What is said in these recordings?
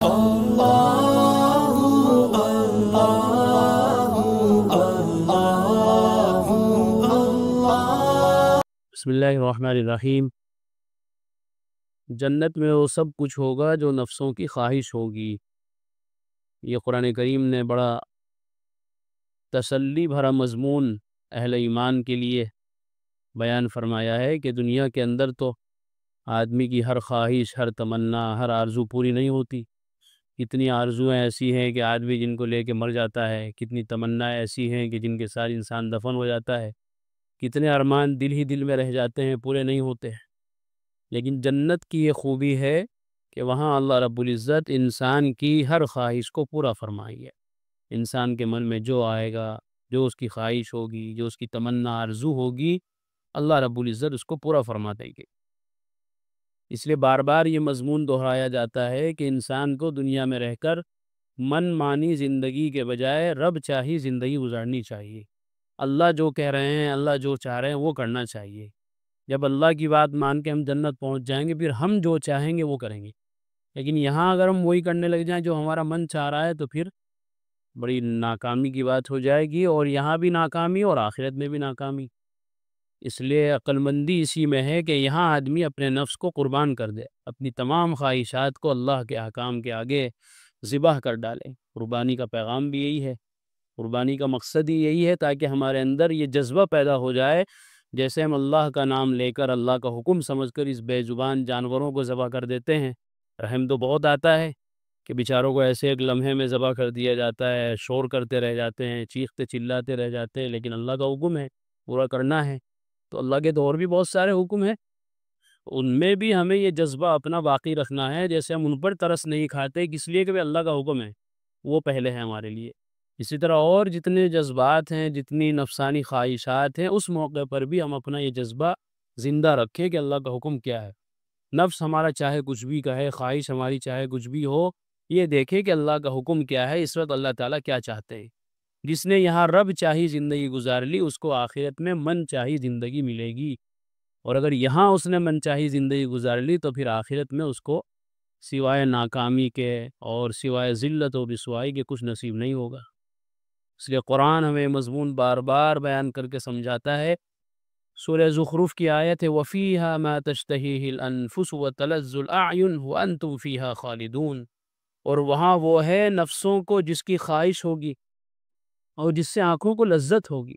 بسم اللہ الرحمن الرحیم۔ جنت میں وہ سب کچھ ہوگا جو نفسوں کی خواہش ہوگی۔ یہ قرآن کریم نے بڑا تسلی بھرا مضمون اہل ایمان کے لیے بیان فرمایا ہے کہ دنیا کے اندر تو آدمی کی ہر خواہش، ہر تمنا، ہر آرزو پوری نہیں ہوتی۔ کتنی آرزویں ایسی ہیں کہ آدمی جن کو لے کے مر جاتا ہے، کتنی تمنائیں ایسی ہیں کہ جن کے ساتھ انسان دفن ہو جاتا ہے، کتنے ارمان دل ہی دل میں رہ جاتے ہیں، پورے نہیں ہوتے ہیں۔ لیکن جنت کی یہ خوبی ہے کہ وہاں اللہ رب العزت انسان کی ہر خواہش کو پورا فرمائی ہے۔ انسان کے من میں جو آئے گا، جو اس کی خواہش ہوگی، جو اس کی تمنا آرزو ہوگی، اللہ رب العزت اس کو پورا فرما دے گی۔ اس لیے بار بار یہ مضمون دہرایا جاتا ہے کہ انسان کو دنیا میں رہ کر من مانی زندگی کے بجائے رب چاہی زندگی گزارنی چاہیے۔ اللہ جو کہہ رہے ہیں، اللہ جو چاہ رہے ہیں وہ کرنا چاہیے۔ جب اللہ کی بات مان کے ہم جنت پہنچ جائیں گے، پھر ہم جو چاہیں گے وہ کریں گے۔ لیکن یہاں اگر ہم وہی کرنے لگ جائیں جو ہمارا من چاہ رہا ہے تو پھر بڑی ناکامی کی بات ہو جائے گی، اور یہاں بھی ناکامی اور آخرت میں بھی ناکامی۔ اس لیے عقل مندی اسی میں ہے کہ یہاں آدمی اپنے نفس کو قربان کر دے، اپنی تمام خواہشات کو اللہ کے احکام کے آگے ذبح کر ڈالے۔ قربانی کا پیغام بھی یہی ہے، قربانی کا مقصد ہی یہی ہے تاکہ ہمارے اندر یہ جذبہ پیدا ہو جائے، جیسے ہم اللہ کا نام لے کر، اللہ کا حکم سمجھ کر اس بے زبان جانوروں کو ذبح کر دیتے ہیں۔ رحم تو بہت آتا ہے کہ بیچاروں کو ایسے ایک لمحے میں ذبح کر دیا جاتا ہے، شور کرتے رہ جاتے ہیں، چیختے چلاتے رہ جاتے ہیں، لیکن اللہ کا حکم ہے، پورا کرنا ہے۔ تو اللہ کے تو اور بھی بہت سارے حکم ہیں، ان میں بھی ہمیں یہ جذبہ اپنا باقی رکھنا ہے۔ جیسے ہم ان پر ترس نہیں کھاتے اس لیے کہ اللہ کا حکم ہے، وہ پہلے ہے ہمارے لیے، اسی طرح اور جتنے جذبات ہیں، جتنی نفسانی خواہشات ہیں، اس موقع پر بھی ہم اپنا یہ جذبہ زندہ رکھیں کہ اللہ کا حکم کیا ہے۔ نفس ہمارا چاہے کچھ بھی کہے، خواہش ہماری چاہے کچھ بھی ہو، یہ دیکھے کہ اللہ کا حکم کیا ہے، اس وقت اللہ تعالیٰ کیا چاہتے ہیں۔ جس نے یہاں رب چاہی زندگی گزار لی، اس کو آخرت میں من چاہی زندگی ملے گی، اور اگر یہاں اس نے من چاہی زندگی گزار لی تو پھر آخرت میں اس کو سوائے ناکامی کے اور سوائے ذلت و رسوائی کے کچھ نصیب نہیں ہوگا۔ اس لیے قرآن ہمیں مضمون بار بار بیان کر کے سمجھاتا ہے۔ سورہ زخرف کی آیت ہے وَفِيهَا مَا تَشْتَهِيهِ الْأَنفُسُ وَتَلَذُّ الْأَعْيُنُ وَأَنْتُمْ فِيهَا خَالِدُونَ، اور وہاں وہ ہے نفسوں کو جس کی خواہش ہوگی اور جس سے آنکھوں کو لذت ہوگی۔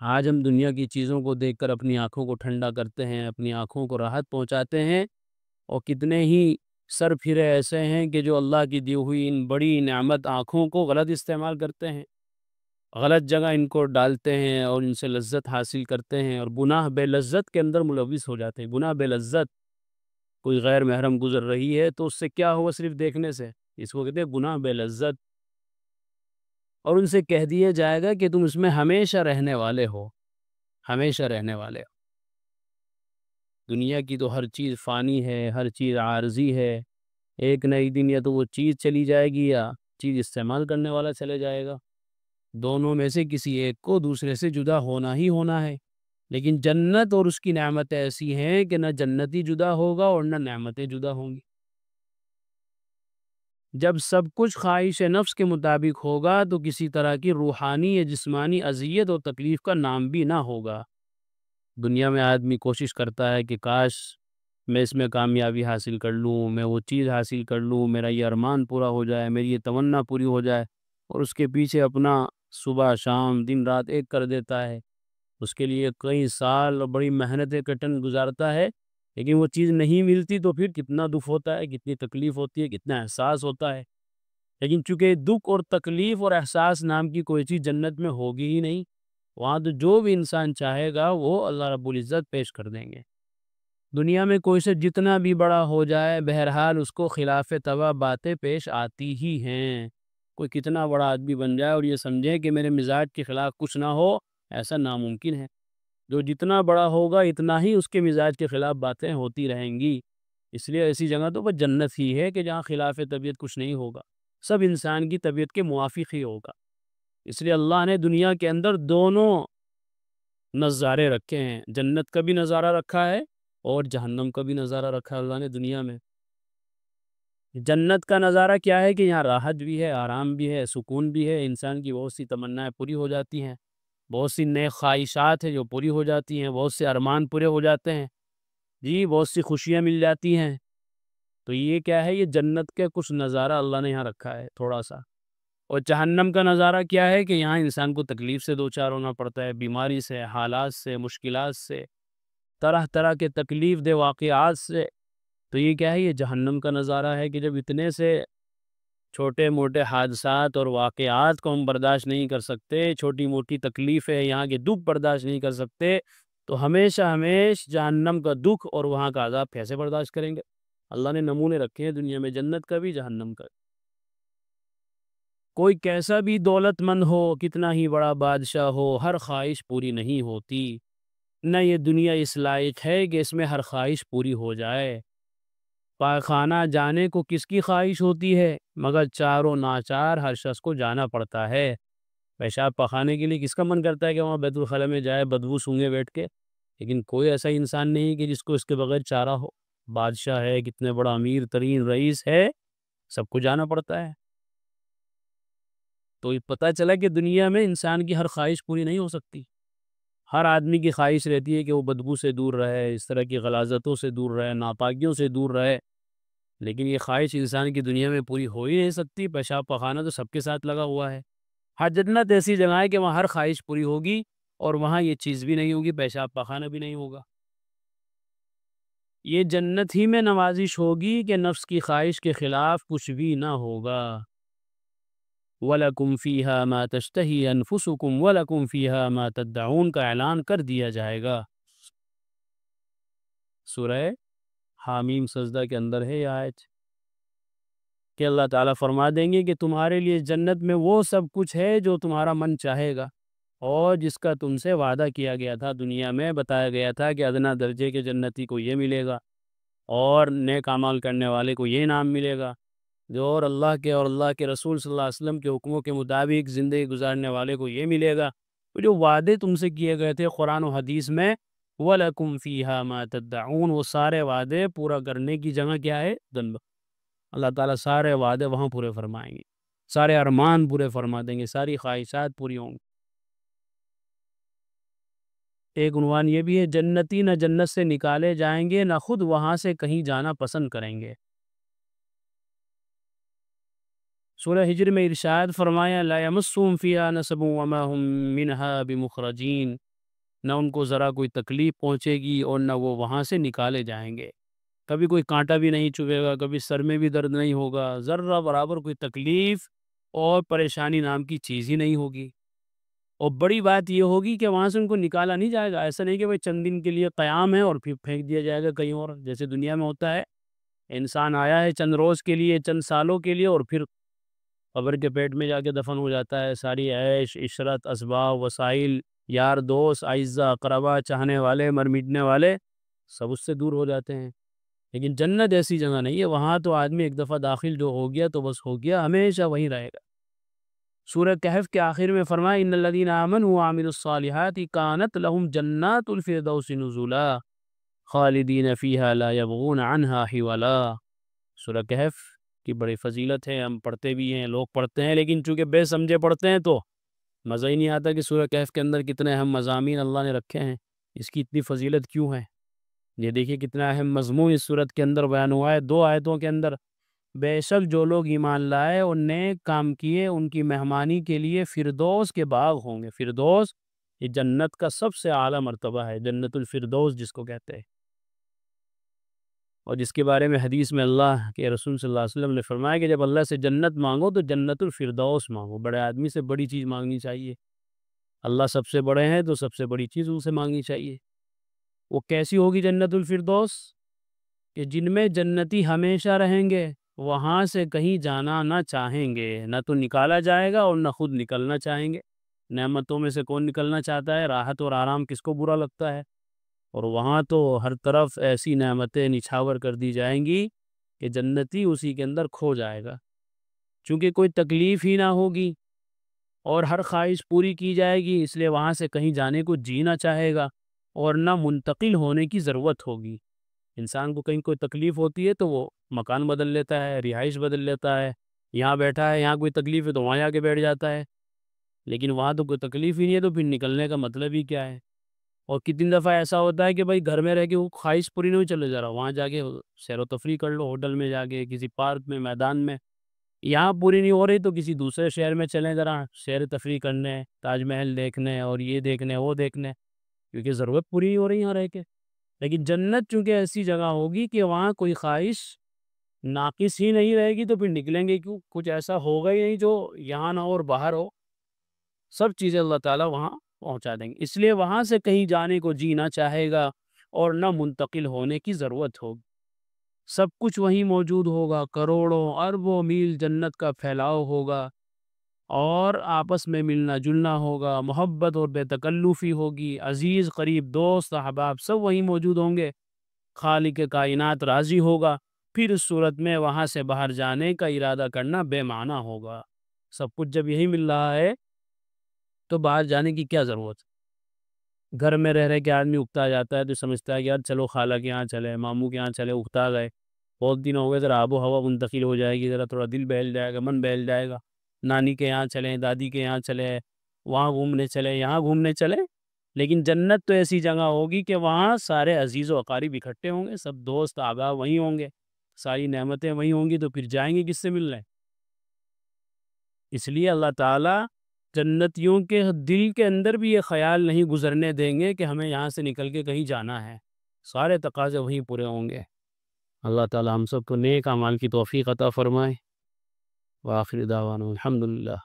آج ہم دنیا کی چیزوں کو دیکھ کر اپنی آنکھوں کو ٹھنڈا کرتے ہیں، اپنی آنکھوں کو راحت پہنچاتے ہیں، اور کتنے ہی سر پھرے ایسے ہیں کہ جو اللہ کی دی ہوئی ان بڑی نعمت آنکھوں کو غلط استعمال کرتے ہیں، غلط جگہ ان کو ڈالتے ہیں اور ان سے لذت حاصل کرتے ہیں، اور گناہ بے لذت کے اندر ملوث ہو جاتے ہیں۔ گناہ بے لذت، کوئی غیر محرم گزر رہی ہے تو اس سے کیا ہوا صرف دیکھنے سے، اس کو کہتے ہیں گناہ بے لذت، اور ان سے کہہ دیا جائے گا کہ تم اس میں ہمیشہ رہنے والے ہو، ہمیشہ رہنے والے ہو۔ دنیا کی تو ہر چیز فانی ہے، ہر چیز عارضی ہے، ایک نئی دن یا تو وہ چیز چلی جائے گی یا چیز استعمال کرنے والا چلے جائے گا، دونوں میں سے کسی ایک کو دوسرے سے جدا ہونا ہی ہونا ہے۔ لیکن جنت اور اس کی نعمتیں ایسی ہیں کہ نہ جنتی جدا ہوگا اور نہ نعمتیں جدا ہوں گی۔ جب سب کچھ خواہش نفس کے مطابق ہوگا تو کسی طرح کی روحانی یا جسمانی اذیت اور تکلیف کا نام بھی نہ ہوگا۔ دنیا میں آدمی کوشش کرتا ہے کہ کاش میں اس میں کامیابی حاصل کر لوں، میں وہ چیز حاصل کر لوں، میرا یہ ارمان پورا ہو جائے، میری یہ تمنا پوری ہو جائے، اور اس کے پیچھے اپنا صبح شام دن رات ایک کر دیتا ہے، اس کے لیے کئی سال اور بڑی محنتیں کٹن گزارتا ہے، لیکن وہ چیز نہیں ملتی تو پھر کتنا دکھ ہوتا ہے، کتنی تکلیف ہوتی ہے، کتنا احساس ہوتا ہے۔ لیکن چونکہ دکھ اور تکلیف اور احساس نام کی کوئی چیز جنت میں ہوگی ہی نہیں، وہاں تو جو بھی انسان چاہے گا وہ اللہ رب العزت پیش کر دیں گے۔ دنیا میں کوئی سے جتنا بھی بڑا ہو جائے، بہرحال اس کو خلاف طبع باتیں پیش آتی ہی ہیں۔ کوئی کتنا بڑا آدمی بن جائے اور یہ سمجھے کہ میرے مزاج کے خلاف کچھ نہ ہو، ایسا ناممکن ہے۔ جو جتنا بڑا ہوگا اتنا ہی اس کے مزاج کے خلاف باتیں ہوتی رہیں گی۔ اس لیے ایسی جگہ تو بس جنت ہی ہے کہ جہاں خلاف طبیعت کچھ نہیں ہوگا، سب انسان کی طبیعت کے موافق ہی ہوگا۔ اس لیے اللہ نے دنیا کے اندر دونوں نظارے رکھے ہیں، جنت کا بھی نظارہ رکھا ہے اور جہنم کا بھی نظارہ رکھا ہے اللہ نے دنیا میں۔ جنت کا نظارہ کیا ہے کہ یہاں راحت بھی ہے، آرام بھی ہے، سکون بھی ہے، انسان کی بہت سی تمنائیں پوری ہو جاتی ہیں، بہت سی نیک خواہشات ہیں جو پوری ہو جاتی ہیں، بہت سے ارمان پورے ہو جاتے ہیں، جی بہت سی خوشیاں مل جاتی ہیں۔ تو یہ کیا ہے، یہ جنت کے کچھ نظارہ اللہ نے یہاں رکھا ہے تھوڑا سا۔ اور جہنم کا نظارہ کیا ہے کہ یہاں انسان کو تکلیف سے دوچار ہونا پڑتا ہے، بیماری سے، حالات سے، مشکلات سے، طرح طرح کے تکلیف دہ واقعات سے۔ تو یہ کیا ہے، یہ جہنم کا نظارہ ہے کہ جب اتنے سے چھوٹے موٹے حادثات اور واقعات کو ہم برداشت نہیں کر سکتے، چھوٹی موٹی تکلیفیں، یہاں کے دکھ برداشت نہیں کر سکتے، تو ہمیشہ ہمیشہ جہنم کا دکھ اور وہاں کا عذاب کیسے برداشت کریں گے؟ اللہ نے نمونے رکھے ہیں دنیا میں، جنت کا بھی جہنم کا۔ کوئی کیسا بھی دولت مند ہو، کتنا ہی بڑا بادشاہ ہو، ہر خواہش پوری نہیں ہوتی۔ نہ یہ دنیا اس لائق ہے کہ اس میں ہر خواہش پوری ہو جائے۔ پاخانہ جانے کو کس کی خواہش ہوتی ہے؟ مگر چاروں ناچار ہر شخص کو جانا پڑتا ہے۔ پیشاب پخانے کے لیے کس کا من کرتا ہے کہ وہاں بیت الخلا میں جائے بدبو سونگے بیٹھ کے؟ لیکن کوئی ایسا انسان نہیں کہ جس کو اس کے بغیر چارہ ہو۔ بادشاہ ہے، کتنے بڑا امیر ترین رئیس ہے، سب کو جانا پڑتا ہے۔ تو یہ پتہ چلا کہ دنیا میں انسان کی ہر خواہش پوری نہیں ہو سکتی۔ ہر آدمی کی خواہش رہتی ہے کہ وہ بدبو سے دور رہے، اس طرح کی غلاظتوں سے دور رہے، ناپاکیوں سے دور رہے، لیکن یہ خواہش انسان کی دنیا میں پوری ہو ہی نہیں سکتی۔ پیشاب پخانہ تو سب کے ساتھ لگا ہوا ہے۔ ہر جنت ایسی جگہ ہے کہ وہاں ہر خواہش پوری ہوگی، اور وہاں یہ چیز بھی نہیں ہوگی، پیشاب پخانہ بھی نہیں ہوگا۔ یہ جنت ہی میں نوازش ہوگی کہ نفس کی خواہش کے خلاف کچھ بھی نہ ہوگا۔ وَلَكُمْ فِيهَا مَا تَشْتَهِي أَنفُسُكُمْ وَلَكُمْ فِيهَا مَا تَدَّعُونَ کا اعلان کر دیا جائے گا۔ سورہ حامیم سجدہ کے اندر ہے یہ آیت کہ اللہ تعالیٰ فرما دیں گے کہ تمہارے لیے جنت میں وہ سب کچھ ہے جو تمہارا من چاہے گا، اور جس کا تم سے وعدہ کیا گیا تھا۔ دنیا میں بتایا گیا تھا کہ ادنا درجے کے جنتی کو یہ ملے گا، اور نیک اعمال کرنے والے کو یہ انعام ملے گا، جو اور اللہ کے رسول صلی اللہ علیہ وسلم کے حکموں کے مطابق زندگی گزارنے والے کو یہ ملے گا۔ وہ جو وعدے تم سے کیے گئے تھے قرآن و حدیث میں، وَلَكُمْ فِيهَا مَا تَدَّعُونَ، وہ سارے وعدے پورا کرنے کی جگہ کیا ہے؟ جنت۔ اللہ تعالیٰ سارے وعدے وہاں پورے فرمائیں گے، سارے ارمان پورے فرما دیں گے، ساری خواہشات پوری ہوں گی۔ ایک عنوان یہ بھی ہے، جنتی نہ جنت سے نکالے جائیں گے، نہ خود وہاں سے کہیں جانا پسند کریں گے۔ سورہ ہجر میں ارشاد فرمایا، لا یمسہم فیہا نصب وما ہم منہا بمخرجین، نہ ان کو ذرا کوئی تکلیف پہنچے گی اور نہ وہ وہاں سے نکالے جائیں گے۔ کبھی کوئی کانٹا بھی نہیں چبھے گا، کبھی سر میں بھی درد نہیں ہوگا، ذرہ برابر کوئی تکلیف اور پریشانی نام کی چیز ہی نہیں ہوگی۔ اور بڑی بات یہ ہوگی کہ وہاں سے ان کو نکالا نہیں جائے گا۔ ایسا نہیں کہ وہ چند دن کے لیے قیام ہے اور پھر پھینک دیا جائے گا کہیں اور، جیسے دنیا میں ہوتا ہے۔ انسان آیا ہے چند روز کے لیے، چند سالوں کے لیے، اور پھر قبر کے پیٹ میں جا کے دفن ہو جاتا ہے۔ ساری عیش عشرت اسباب وسائل، یار دوست اعزا اقربا، چاہنے والے مر مٹنے والے، سب اس سے دور ہو جاتے ہیں۔ لیکن جنت ایسی جگہ نہیں ہے، وہاں تو آدمی ایک دفعہ داخل جو ہو گیا تو بس ہو گیا، ہمیشہ وہیں رہے گا۔ سورہ کہف کے آخر میں فرمایا، ان الذین آمنوا وعملوا الصالحات کانت لهم جنات الفردوس نزلا خالدین فیہا لا یبغون عنہا حولا۔ سورہ کہف کی بڑی فضیلت ہے، ہم پڑھتے بھی ہیں، لوگ پڑھتے ہیں، لیکن چونکہ بے سمجھے پڑھتے ہیں تو مزہ ہی نہیں آتا کہ سورہ کہف کے اندر کتنے اہم مضامین اللہ نے رکھے ہیں، اس کی اتنی فضیلت کیوں ہے۔ یہ دیکھیے کتنا اہم مضمون اس صورت کے اندر بیان ہوا ہے 2 آیتوں کے اندر۔ بے شک جو لوگ ایمان لائے اور نیک کام کیے، ان کی مہمانی کے لیے فردوس کے باغ ہوں گے۔ فردوس یہ جنت کا سب سے اعلیٰ مرتبہ ہے، جنت الفردوس جس کو کہتے ہیں، اور جس کے بارے میں حدیث میں اللہ کے رسول صلی اللہ علیہ وسلم نے فرمایا کہ جب اللہ سے جنت مانگو تو جنت الفردوس مانگو۔ بڑے آدمی سے بڑی چیز مانگنی چاہیے، اللہ سب سے بڑے ہیں تو سب سے بڑی چیز ان سے مانگنی چاہیے۔ وہ کیسی ہوگی جنت الفردوس؟ کہ جن میں جنتی ہمیشہ رہیں گے، وہاں سے کہیں جانا نہ چاہیں گے، نہ تو نکالا جائے گا اور نہ خود نکلنا چاہیں گے۔ نعمتوں میں سے کون نکلنا چاہتا ہے؟ راحت اور آرام کس کو برا لگتا ہے؟ اور وہاں تو ہر طرف ایسی نعمتیں نچھاور کر دی جائیں گی کہ جنتی اسی کے اندر کھو جائے گا، چونکہ کوئی تکلیف ہی نہ ہوگی اور ہر خواہش پوری کی جائے گی، اس لیے وہاں سے کہیں جانے کو جی نہ چاہے گا اور نہ منتقل ہونے کی ضرورت ہوگی۔ انسان کو کہیں کوئی تکلیف ہوتی ہے تو وہ مکان بدل لیتا ہے، رہائش بدل لیتا ہے، یہاں بیٹھا ہے، یہاں کوئی تکلیف ہے تو وہاں جا کے بیٹھ جاتا ہے، لیکن وہاں تو کوئی تکلیف ہی نہیں ہے تو پھر نکلنے کا مطلب ہی کیا ہے؟ اور کتنی دفعہ ایسا ہوتا ہے کہ بھائی گھر میں رہ کے وہ خواہش پوری نہیں چلے جا رہا، وہاں جا کے سیر و تفریح کر لو، ہوٹل میں جا کے، کسی پارک میں، میدان میں، یہاں پوری نہیں ہو رہی تو کسی دوسرے شہر میں چلیں ذرا سیر و تفریح کرنے، تاج محل دیکھنے اور یہ دیکھنے وہ دیکھنے، کیونکہ ضرورت پوری نہیں ہو رہی یہاں رہ کے۔ لیکن جنت چونکہ ایسی جگہ ہوگی کہ وہاں کوئی خواہش ناقص ہی نہیں رہے گی تو پھر نکلیں گے کیوں؟ کچھ ایسا ہوگا ہی نہیں جو یہاں نہ ہو اور باہر ہو، سب چیزیں اللہ تعالیٰ وہاں پہنچا دیں گے، اس لیے وہاں سے کہیں جانے کو جی نہ چاہے گا اور نہ منتقل ہونے کی ضرورت ہوگی، سب کچھ وہیں موجود ہوگا، کروڑوں اربوں میل جنت کا پھیلاؤ ہوگا، اور آپس میں ملنا جلنا ہوگا، محبت اور بے تکلفی ہوگی، عزیز قریب دوست احباب سب وہیں موجود ہوں گے، خالق کائنات راضی ہوگا، پھر اس صورت میں وہاں سے باہر جانے کا ارادہ کرنا بے معنی ہوگا۔ سب کچھ جب یہی مل رہا ہے تو باہر جانے کی کیا ضرورت؟ گھر میں رہ کے آدمی اکتا جاتا ہے تو سمجھتا ہے کہ یار چلو خالہ کے یہاں چلے، ماموں کے یہاں چلے، اکتا گئے، بہت دن ہو گئے، ذرا آب و ہوا منتقل ہو جائے گی، ذرا تھوڑا دل بہل جائے گا، من بہل جائے گا، نانی کے یہاں چلیں، دادی کے یہاں چلے، وہاں گھومنے چلے، یہاں گھومنے چلے، لیکن جنت تو ایسی جگہ ہوگی کہ وہاں سارے عزیز و اقارب اکٹھے ہوں گے، سب دوست احباب وہیں ہوں گے، ساری نعمتیں وہیں ہوں گی، تو پھر جائیں گے کس سے ملنے؟ اس لیے اللہ تعالیٰ جنتیوں کے دل کے اندر بھی یہ خیال نہیں گزرنے دیں گے کہ ہمیں یہاں سے نکل کے کہیں جانا ہے، سارے تقاضے وہیں پورے ہوں گے۔ اللہ تعالیٰ ہم سب کو نیک اعمال کی توفیق عطا فرمائے۔ وآخر دعوانا الحمدللہ۔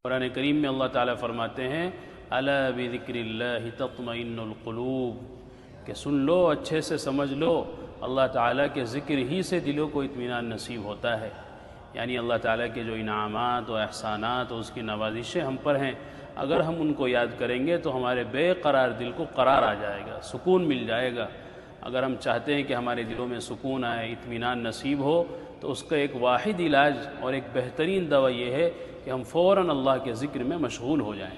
قرآن کریم میں اللہ تعالیٰ فرماتے ہیں الا بذکر اللہ تطمئن القلوب، کہ سن لو، اچھے سے سمجھ لو، اللہ تعالیٰ کے ذکر ہی سے دلوں کو اطمینان نصیب ہوتا ہے، یعنی اللہ تعالیٰ کے جو انعامات و احسانات و اس کی نوازشیں ہم پر ہیں، اگر ہم ان کو یاد کریں گے تو ہمارے بے قرار دل کو قرار آ جائے گا، سکون مل جائے گا۔ اگر ہم چاہتے ہیں کہ ہمارے دلوں میں سکون آئے، اطمینان نصیب ہو، تو اس کا ایک واحد علاج اور ایک بہترین دوا یہ ہے کہ ہم فوراً اللہ کے ذکر میں مشغول ہو جائیں۔